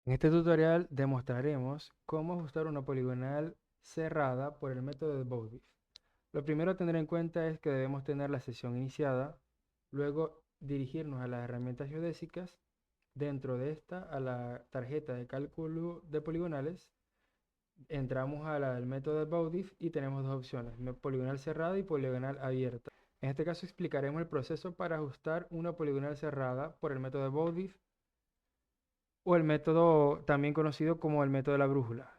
En este tutorial demostraremos cómo ajustar una poligonal cerrada por el método de Bowditch. Lo primero a tener en cuenta es que debemos tener la sesión iniciada, luego dirigirnos a las herramientas geodésicas, dentro de esta a la tarjeta de cálculo de poligonales, entramos a la del método de Bowditch y tenemos dos opciones, poligonal cerrada y poligonal abierta. En este caso explicaremos el proceso para ajustar una poligonal cerrada por el método de Bowditch o el método también conocido como el método de la brújula.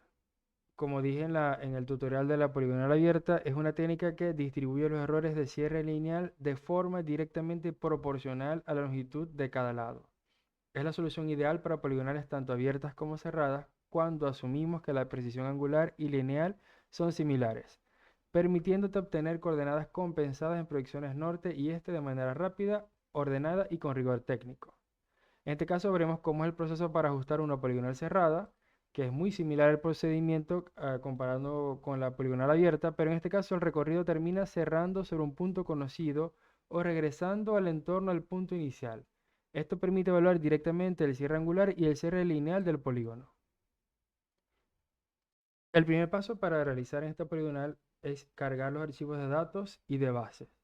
Como dije en el tutorial de la poligonal abierta, es una técnica que distribuye los errores de cierre lineal de forma directamente proporcional a la longitud de cada lado. Es la solución ideal para poligonales tanto abiertas como cerradas cuando asumimos que la precisión angular y lineal son similares, permitiéndote obtener coordenadas compensadas en proyecciones norte y este de manera rápida, ordenada y con rigor técnico. En este caso veremos cómo es el proceso para ajustar una poligonal cerrada, que es muy similar al procedimiento comparando con la poligonal abierta, pero en este caso el recorrido termina cerrando sobre un punto conocido o regresando al entorno del punto inicial. Esto permite evaluar directamente el cierre angular y el cierre lineal del polígono. El primer paso para realizar en esta poligonal es cargar los archivos de datos y de bases.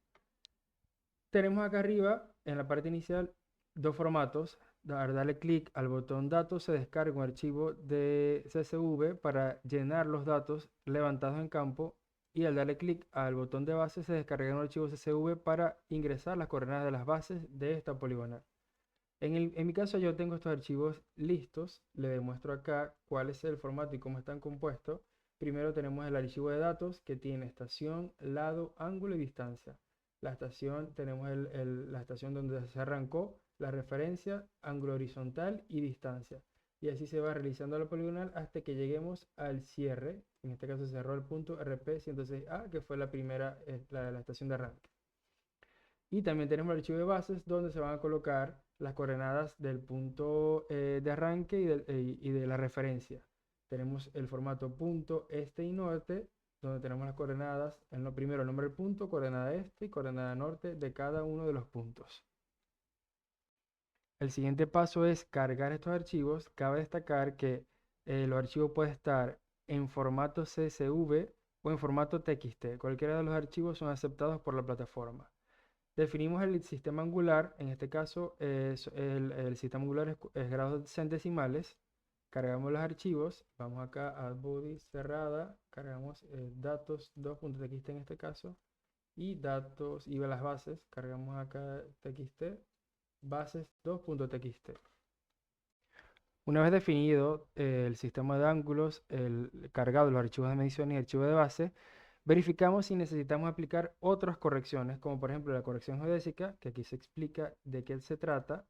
Tenemos acá arriba, en la parte inicial, dos formatos. Darle clic al botón datos se descarga un archivo de CSV para llenar los datos levantados en campo y al darle clic al botón de base se descarga un archivo CSV para ingresar las coordenadas de las bases de esta poligonal. En mi caso yo tengo estos archivos listos, le demuestro acá cuál es el formato y cómo están compuestos. Primero tenemos el archivo de datos que tiene estación, lado, ángulo y distancia. La estación, tenemos la estación donde se arrancó, la referencia, ángulo horizontal y distancia. Y así se va realizando la poligonal hasta que lleguemos al cierre. En este caso se cerró el punto RP 106A, que fue la primera, la estación de arranque. Y también tenemos el archivo de bases donde se van a colocar las coordenadas del punto de arranque y de la referencia. Tenemos el formato punto este y norte, donde tenemos las coordenadas, en lo primero el nombre del punto, coordenada este y coordenada norte de cada uno de los puntos. El siguiente paso es cargar estos archivos. Cabe destacar que los archivos pueden estar en formato CSV o en formato TXT. Cualquiera de los archivos son aceptados por la plataforma. Definimos el sistema angular, en este caso el sistema angular es grados centesimales. Cargamos los archivos, vamos acá a body cerrada, cargamos datos 2.txt en este caso y datos y las bases, cargamos acá txt, bases 2.txt. Una vez definido el sistema de ángulos, cargado los archivos de medición y archivo de base, verificamos si necesitamos aplicar otras correcciones, como por ejemplo la corrección geodésica, que aquí se explica de qué se trata.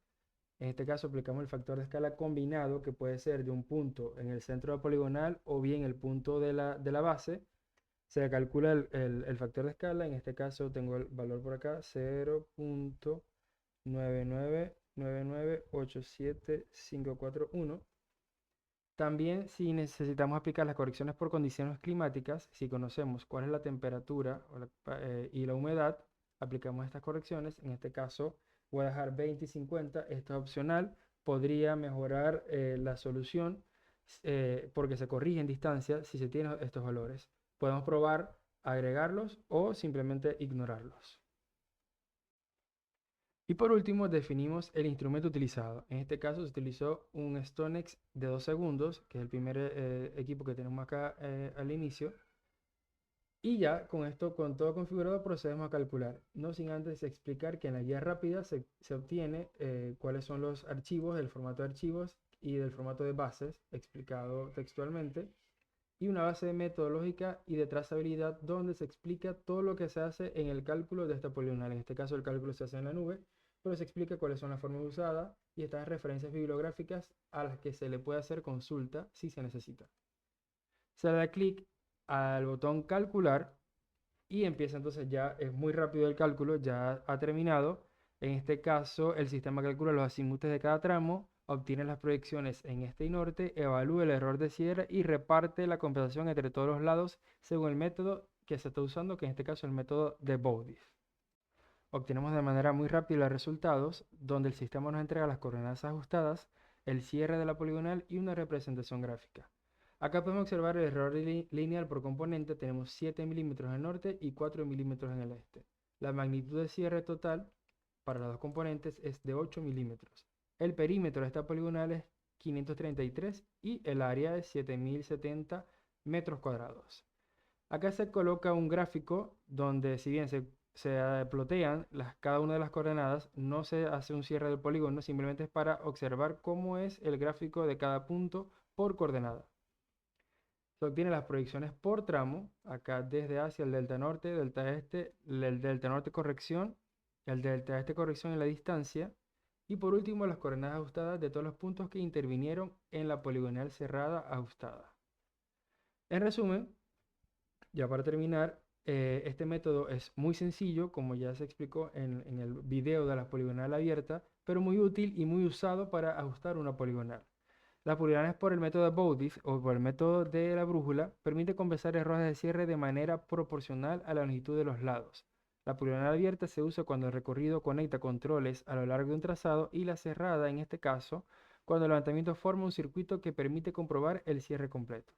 En este caso aplicamos el factor de escala combinado, que puede ser de un punto en el centro de la poligonal o bien el punto de la base. Se calcula el factor de escala, en este caso tengo el valor por acá, 0.999987541. También si necesitamos aplicar las correcciones por condiciones climáticas, si conocemos cuál es la temperatura y la humedad, aplicamos estas correcciones. En este caso voy a dejar 20 y 50, esto es opcional, podría mejorar la solución porque se corrige en distancia si se tienen estos valores. Podemos probar agregarlos o simplemente ignorarlos. Y por último, definimos el instrumento utilizado. En este caso se utilizó un Stonex de 2 segundos, que es el primer equipo que tenemos acá al inicio. Y ya con esto, con todo configurado, procedemos a calcular. No sin antes explicar que en la guía rápida se obtiene cuáles son los archivos, el formato de archivos y del formato de bases, explicado textualmente. Y una base metodológica y de trazabilidad donde se explica todo lo que se hace en el cálculo de esta poligonal. En este caso el cálculo se hace en la nube, pero se explica cuáles son las formas usadas y estas referencias bibliográficas a las que se le puede hacer consulta si se necesita. Se le da clic al botón calcular y empieza entonces ya, es muy rápido el cálculo, ya ha terminado. En este caso, el sistema calcula los azimutes de cada tramo, obtiene las proyecciones en este y norte, evalúa el error de cierre y reparte la compensación entre todos los lados según el método que se está usando, que en este caso es el método de Bowditch. Obtenemos de manera muy rápida los resultados, donde el sistema nos entrega las coordenadas ajustadas el cierre de la poligonal y una representación gráfica. Acá podemos observar el error lineal por componente. Tenemos 7 milímetros en el norte y 4 milímetros en el este. La magnitud de cierre total para los dos componentes es de 8 milímetros. El perímetro de esta poligonal es 533 y el área es 7070 metros cuadrados. Acá se coloca un gráfico donde, si bien se plotean cada una de las coordenadas, no se hace un cierre del polígono, simplemente es para observar cómo es el gráfico de cada punto por coordenada. Se obtienen las proyecciones por tramo, acá desde hacia el delta norte, delta este, el delta norte corrección, el delta este corrección en la distancia, y por último las coordenadas ajustadas de todos los puntos que intervinieron en la poligonal cerrada ajustada. En resumen, ya para terminar, este método es muy sencillo, como ya se explicó en el video de la poligonal abierta, pero muy útil y muy usado para ajustar una poligonal. Las poligonales por el método de Bowditch o por el método de la brújula permite compensar errores de cierre de manera proporcional a la longitud de los lados. La poligonal abierta se usa cuando el recorrido conecta controles a lo largo de un trazado y la cerrada, en este caso, cuando el levantamiento forma un circuito que permite comprobar el cierre completo.